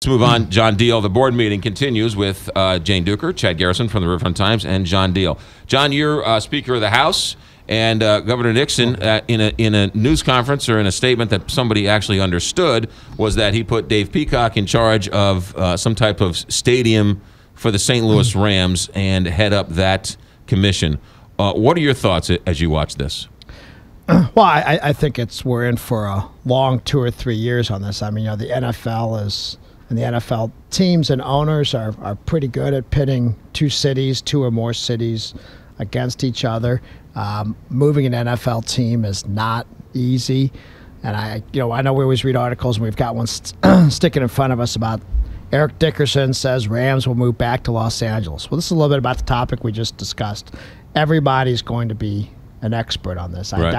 Let's move on. John Deal. The board meeting continues with Jane Duker, Chad Garrison from the Riverfront Times, and John Deal. John, you're Speaker of the House, and Governor Nixon, in a news conference or in a statement that somebody actually understood, was that he put Dave Peacock in charge of some type of stadium for the St. Louis Rams and head up that commission. What are your thoughts as you watch this? Well, I think we're in for a long 2 or 3 years on this. I mean, the NFL and the NFL teams and owners are pretty good at pitting two or more cities against each other. Moving an NFL team is not easy, and I know we always read articles, and we've got one sticking in front of us about Eric Dickerson says Rams will move back to Los Angeles. Well, this is a little bit about the topic we just discussed. Everybody's going to be an expert on this. Right.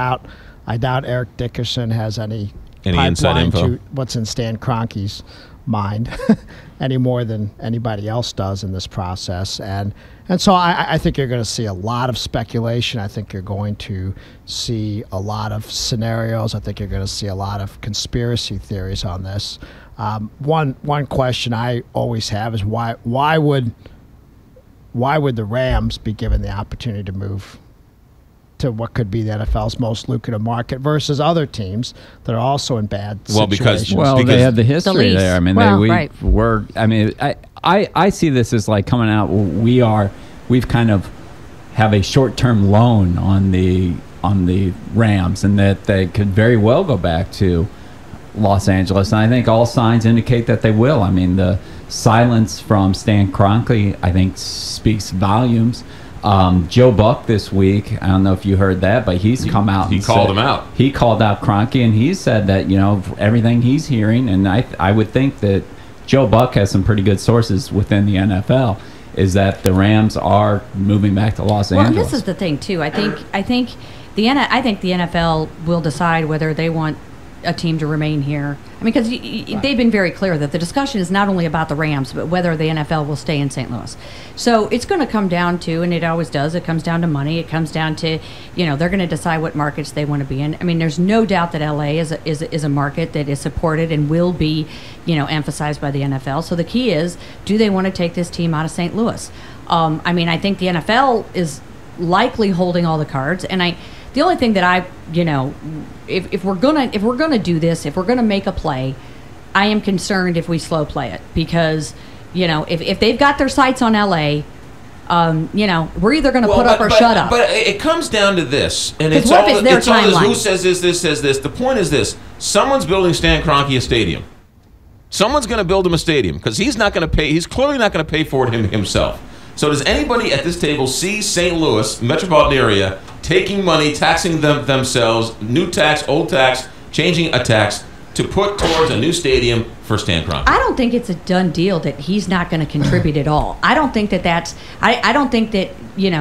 I doubt Eric Dickerson has any inside info to what's in Stan Kroenke's mind any more than anybody else does in this process. And so I think you're going to see a lot of speculation. I think you're going to see a lot of scenarios. I think you're going to see a lot of conspiracy theories on this. One question I always have is why would the Rams be given the opportunity to move to what could be the NFL's most lucrative market versus other teams that are also in bad situations? Because they have the history there. I mean, Right. I see this as like coming out. We've kind of have a short-term loan on the Rams, and that they could very well go back to Los Angeles. And I think all signs indicate that they will. I mean, the silence from Stan Kroenke, I think, speaks volumes. Joe Buck this week, I don't know if you heard that, but he's come out. He called him out. He called out Kroenke, and he said that, everything he's hearing, and I would think that Joe Buck has some pretty good sources within the NFL, is that the Rams are moving back to Los Angeles. Well, this is the thing too. I think the NFL will decide whether they want a team to remain here. I mean, because they've been very clear that the discussion is not only about the Rams, but whether the NFL will stay in St. Louis. So it's going to come down to, and it always does, it comes down to money. It comes down to, they're going to decide what markets they want to be in. I mean, there's no doubt that LA is a market that is supported and will be, emphasized by the NFL. So the key is, do they want to take this team out of St. Louis? I mean, I think the NFL is likely holding all the cards, and the only thing that if we're gonna do this, if we're gonna make a play, I am concerned if we slow play it, because if they've got their sights on LA, we're either gonna put up or shut up. But it comes down to this, and it's all this, timeline. Who says this says this. The point is this: someone's building Stan Kroenke a stadium. Someone's going to build him a stadium, because he's not going to pay. He's clearly not going to pay for it himself. So does anybody at this table see St. Louis, metropolitan area, taking money, taxing themselves, new tax, old tax, changing a tax, to put towards a new stadium for Stan Kroenke? I don't think it's a done deal that he's not going to contribute at all. I don't think that's. I don't think that.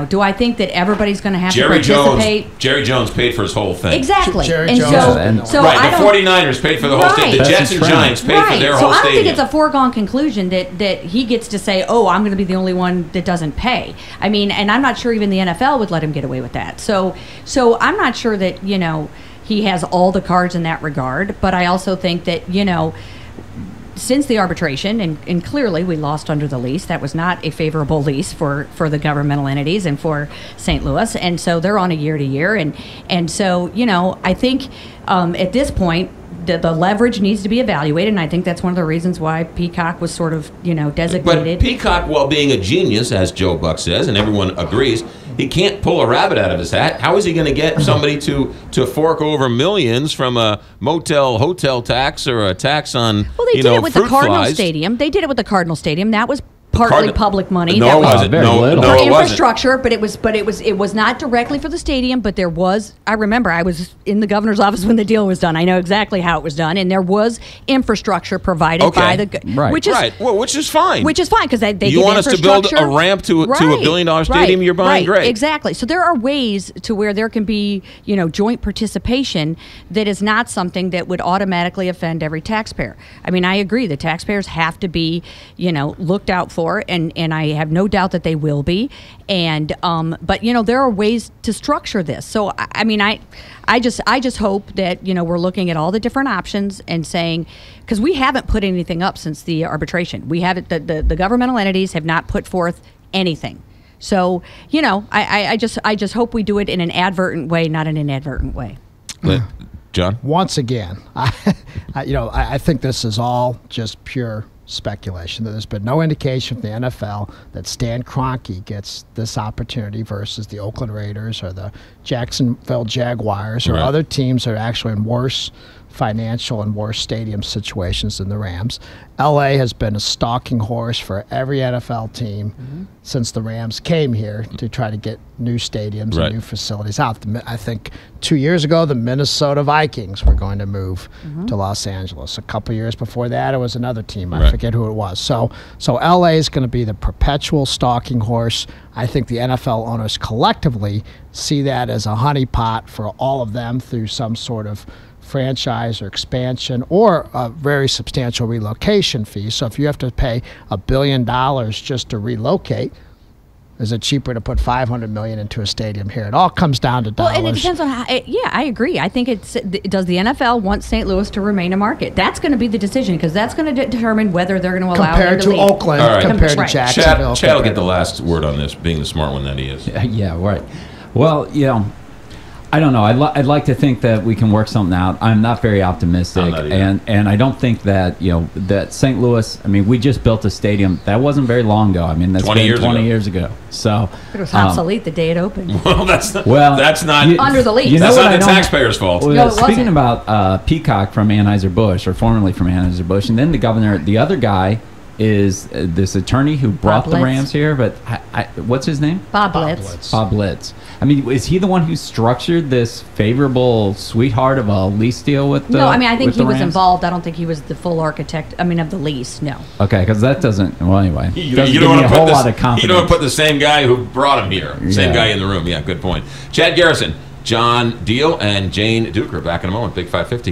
Do I think that everybody's going to have to participate? Jerry Jones paid for his whole thing. Exactly. Jerry and Jones. So right, the 49ers paid for the whole stadium. The Jets and Giants paid for their whole stadium. So I don't think it's a foregone conclusion that he gets to say, oh, I'm going to be the only one that doesn't pay. I mean, and I'm not sure even the NFL would let him get away with that. So I'm not sure that, he has all the cards in that regard. But I also think that, since the arbitration, and clearly we lost under the lease, that was not a favorable lease for the governmental entities and for St. Louis, and so they're on a year-to-year, and so I think at this point the leverage needs to be evaluated, and I think that's one of the reasons why Peacock was sort of designated. But Peacock, while being a genius, as Joe Buck says, and everyone agrees, he can't pull a rabbit out of his hat. How is he going to get somebody to fork over millions from a hotel tax or a tax on Well, they did it with the Cardinal flies? Stadium. They did it with the Cardinal Stadium. That was partly public money. No, it wasn't. For infrastructure, but it was not directly for the stadium. But there was. I remember I was in the governor's office when the deal was done. I know exactly how it was done, and there was infrastructure provided by the which is fine. Which is fine, because they you want us to build a ramp to a $1 billion stadium. You're buying great. Exactly. So there are ways to where there can be joint participation that is not something that would automatically offend every taxpayer. I mean, I agree. The taxpayers have to be looked out for. for, and I have no doubt that they will be. And but there are ways to structure this. So I mean, I just hope that we're looking at all the different options and saying, because we haven't put anything up since the arbitration. We haven't. The governmental entities have not put forth anything. So I just hope we do it in an advertent way, not an inadvertent way. John? Once again, I think this is all just pure speculation. There's been no indication from the NFL that Stan Kroenke gets this opportunity versus the Oakland Raiders or the Jacksonville Jaguars or other teams that are actually in worse financial and worse stadium situations than the Rams. LA has been a stalking horse for every NFL team since the Rams came here to try to get new stadiums and new facilities out. I think 2 years ago, the Minnesota Vikings were going to move to Los Angeles. A couple years before that, it was another team. I forget who it was. So LA is going to be the perpetual stalking horse. I think the NFL owners collectively see that as a honeypot for all of them through some sort of franchise or expansion or a very substantial relocation fee. So if you have to pay $1 billion just to relocate, is it cheaper to put $500 million into a stadium here? It all comes down to dollars. Well, and it depends on how. I agree. I think does the NFL want St. Louis to remain a market? That's going to be the decision because that's going to determine whether they're going to allow compared to Oakland, compared to Jacksonville. Chad will get the last word on this, being the smart one that he is. Yeah, right. Well, I don't know. I'd like to think that we can work something out. I'm not very optimistic, and I don't think that that St. Louis. I mean, we just built a stadium that wasn't very long ago. I mean, that's 20 years ago. So it was obsolete the day it opened. Well, that's not under the lease. That's not the taxpayers' fault. Well, no, speaking about Peacock from Anheuser-Busch, or formerly from Anheuser-Busch, and then the governor, the other guy is this attorney who brought the Rams here, but what's his name? Bob Blitz. Bob Blitz. I mean, is he the one who structured this favorable sweetheart of a lease deal with the No, I mean, I think he was Rams? Involved. I don't think he was the full architect, of the lease, no. Okay, because that doesn't, well, anyway. You don't want to put the same guy who brought him here. Same Yeah. guy in the room. Yeah, good point. Chad Garrison, John Deal, and Jane Duker back in a moment. Big 550.